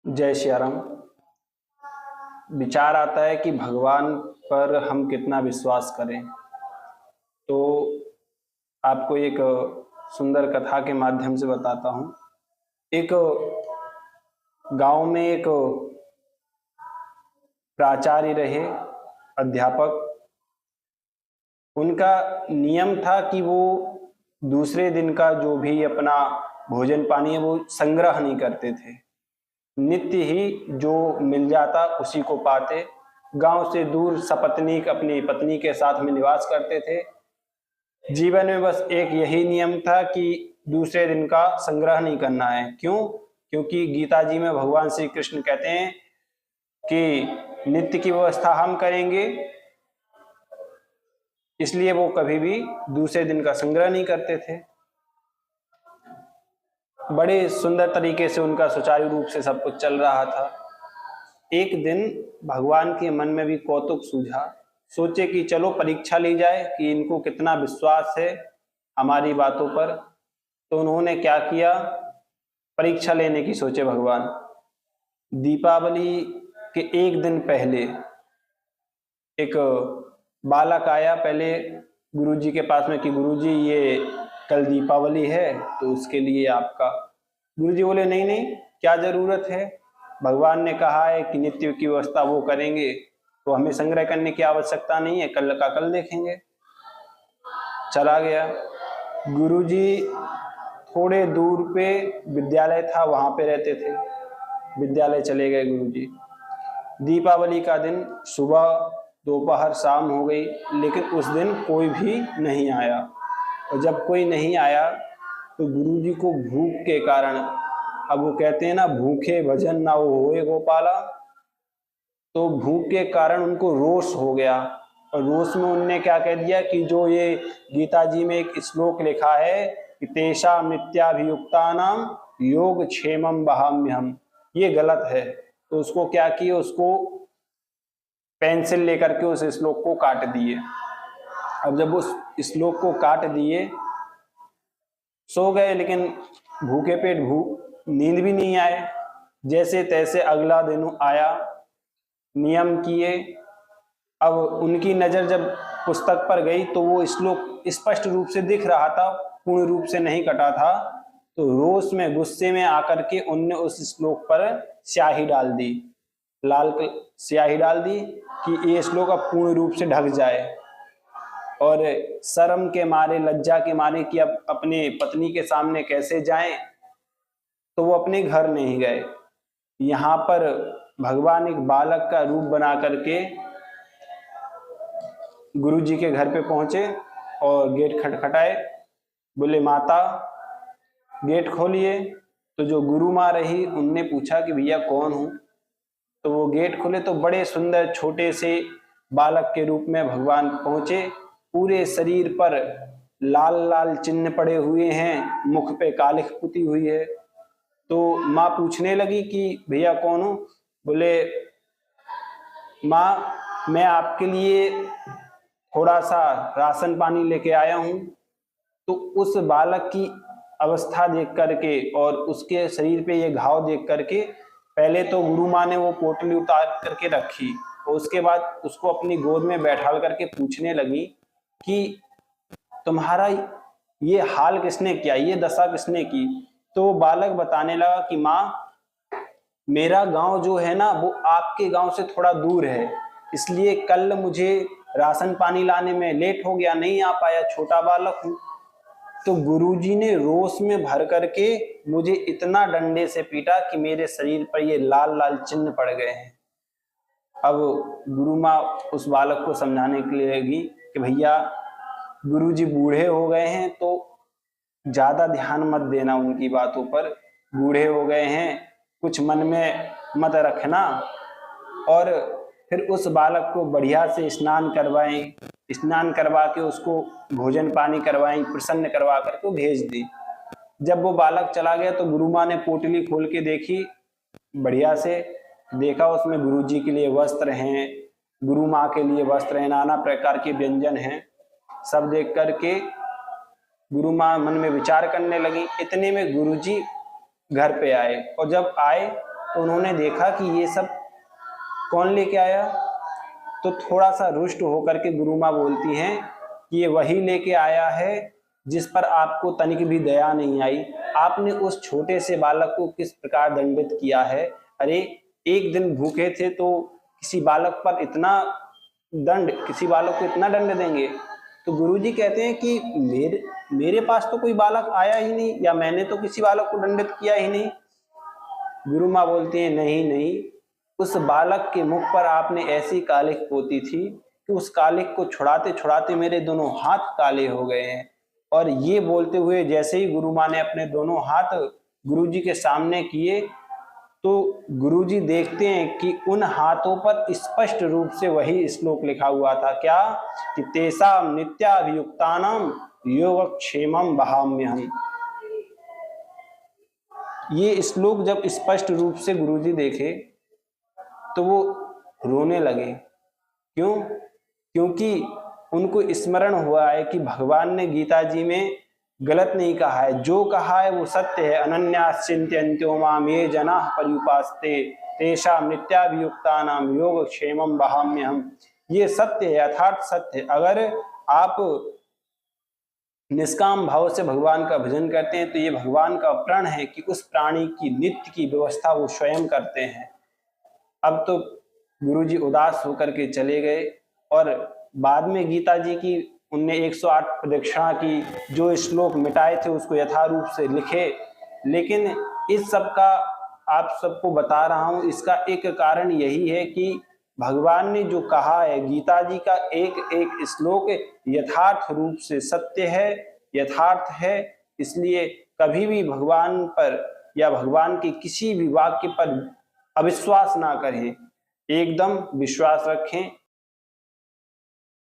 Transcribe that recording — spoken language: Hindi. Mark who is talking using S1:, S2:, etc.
S1: जय सियाराम। विचार आता है कि भगवान पर हम कितना विश्वास करें। तो आपको एक सुंदर कथा के माध्यम से बताता हूँ। एक गांव में एक प्राचार्य रहे, अध्यापक। उनका नियम था कि वो दूसरे दिन का जो भी अपना भोजन पानी है वो संग्रह नहीं करते थे। नित्य ही जो मिल जाता उसी को पाते। गांव से दूर सपत्नीक अपनी पत्नी के साथ में निवास करते थे। जीवन में बस एक यही नियम था कि दूसरे दिन का संग्रह नहीं करना है। क्यों? क्योंकि गीता जी में भगवान श्री कृष्ण कहते हैं कि नित्य की व्यवस्था हम करेंगे, इसलिए वो कभी भी दूसरे दिन का संग्रह नहीं करते थे। बड़े सुंदर तरीके से उनका सुचारू रूप से सब कुछ चल रहा था। एक दिन भगवान के मन में भी कौतुक सूझा। सोचे कि चलो परीक्षा ली जाए कि इनको कितना विश्वास है हमारी बातों पर। तो उन्होंने क्या किया, परीक्षा लेने की सोचे भगवान। दीपावली के एक दिन पहले एक बालक आया पहले गुरुजी के पास में कि गुरुजी ये कल दीपावली है तो उसके लिए आपका। गुरुजी बोले नहीं नहीं, क्या जरूरत है, भगवान ने कहा है कि नित्य की व्यवस्था वो करेंगे तो हमें संग्रह करने की आवश्यकता नहीं है, कल का कल देखेंगे। चला गया। गुरुजी थोड़े दूर पे विद्यालय था, वहां पे रहते थे। विद्यालय चले गए गुरुजी। दीपावली का दिन सुबह दोपहर शाम हो गई, लेकिन उस दिन कोई भी नहीं आया। और जब कोई नहीं आया तो गुरुजी को भूख के कारण, अब वो कहते हैं ना भूखे भजन ना वो होए गोपाला, तो भूख के कारण उनको रोष हो गया। और रोष में उनने क्या कह दिया कि जो ये गीता जी में एक श्लोक लिखा है कि तेषा नित्याभियुक्तानाम योग क्षेमम वहाम्यहम, ये गलत है। तो उसको क्या किया, उसको पेंसिल लेकर के उस श्लोक को काट दिए। अब जब उस श्लोक को काट दिए, सो गए, लेकिन भूखे पेट नींद भी नहीं आए। जैसे तैसे अगला दिन आया, नियम किए। अब उनकी नजर जब पुस्तक पर गई तो वो श्लोक स्पष्ट रूप से दिख रहा था, पूर्ण रूप से नहीं कटा था। तो रोष में गुस्से में आकर के उनने उस श्लोक पर स्याही डाल दी, लाल स्याही डाल दी कि ये श्लोक अब पूर्ण रूप से ढक जाए। और शर्म के मारे, लज्जा के मारे कि अब अपने पत्नी के सामने कैसे जाएं, तो वो अपने घर नहीं गए। यहाँ पर भगवान एक बालक का रूप बना करके गुरुजी के घर पे पहुंचे और गेट खटखटाए। बोले माता गेट खोलिए। तो जो गुरु माँ रही उनने पूछा कि भैया कौन हूँ। तो वो गेट खोले तो बड़े सुंदर छोटे से बालक के रूप में भगवान पहुंचे। पूरे शरीर पर लाल लाल चिन्ह पड़े हुए हैं, मुख पे कालिख पुती हुई है। तो माँ पूछने लगी कि भैया कौन हो। बोले माँ मैं आपके लिए थोड़ा सा राशन पानी लेके आया हूँ। तो उस बालक की अवस्था देख करके और उसके शरीर पे ये घाव देख करके पहले तो गुरु माँ ने वो पोटली उतार करके रखी और उसके बाद उसको अपनी गोद में बैठाल करके पूछने लगी कि तुम्हारा ये हाल किसने किया, ये दशा किसने की। तो वो बालक बताने लगा कि माँ मेरा गांव जो है ना वो आपके गांव से थोड़ा दूर है, इसलिए कल मुझे राशन पानी लाने में लेट हो गया, नहीं आ पाया, छोटा बालक हूँ। तो गुरुजी ने रोष में भर करके मुझे इतना डंडे से पीटा कि मेरे शरीर पर ये लाल लाल चिन्ह पड़ गए हैं। अब गुरु माँ उस बालक को समझाने के लिए लगी कि भैया गुरुजी बूढ़े हो गए हैं तो ज्यादा ध्यान मत देना उनकी बातों पर, बूढ़े हो गए हैं, कुछ मन में मत रखना। और फिर उस बालक को बढ़िया से स्नान करवाएं, स्नान करवा के उसको भोजन पानी करवाएं, प्रसन्न करवा करके भेज दी। जब वो बालक चला गया तो गुरु माँ ने पोटली खोल के देखी, बढ़िया से देखा, उसमें गुरुजी के लिए वस्त्र हैं, गुरु माँ के लिए वस्त्र हैं, नाना प्रकार के व्यंजन हैं। सब देख करके गुरु माँ मन में विचार करने लगी। इतने में गुरुजी घर पे आए और जब आए तो उन्होंने देखा कि ये सब कौन लेके आया, तो थोड़ा सा रुष्ट होकर के गुरु माँ बोलती हैं कि ये वही लेके आया है जिस पर आपको तनिक भी दया नहीं आई। आपने उस छोटे से बालक को किस प्रकार दंडित किया है। अरे एक दिन भूखे थे तो किसी बालक पर इतना दंड, किसी बालक को इतना दंड देंगे। तो गुरुजी कहते हैं कि मेरे पास तो कोई बालक आया ही नहीं, या मैंने तो किसी बालक को दंडित किया ही नहीं। गुरु माँ बोलती है नहीं नहीं, उस बालक के मुख पर आपने ऐसी कालिख पोती थी कि उस कालिख को छुड़ाते छुड़ाते मेरे दोनों हाथ काले हो गए हैं। और ये बोलते हुए जैसे ही गुरु माँ ने अपने दोनों हाथ गुरुजी के सामने किए, तो गुरुजी देखते हैं कि उन हाथों पर स्पष्ट रूप से वही श्लोक लिखा हुआ था, क्या कि तेषां नित्याभियुक्तानां योगक्षेमं वहाम्यहम्। ये श्लोक जब स्पष्ट रूप से गुरुजी देखे तो वो रोने लगे। क्यों? क्योंकि उनको स्मरण हुआ है कि भगवान ने गीता जी में गलत नहीं कहा है, जो कहा है वो सत्य है। अनन्याश्चिन्त्यन्तो माम ये जनाः पर्युपासते तेषां नित्याभियुक्तानां योगक्षेमं वहाम्यहम्। ये सत्य है, यथार्थ सत्य है। अगर आप निष्काम भाव से भगवान का भजन करते हैं तो ये भगवान का प्रण है कि उस प्राणी की नित्य की व्यवस्था वो स्वयं करते हैं। अब तो गुरुजी उदास होकर के चले गए और बाद में गीता जी की उनने 108 प्रदक्षिणा की, जो श्लोक मिटाए थे उसको यथारूप से लिखे। लेकिन इस सब का आप सबको बता रहा हूं, इसका एक कारण यही है कि भगवान ने जो कहा है, गीता जी का एक एक श्लोक यथार्थ रूप से सत्य है, यथार्थ है। इसलिए कभी भी भगवान पर या भगवान के किसी भी वाक्य पर अविश्वास ना करें, एकदम विश्वास रखें।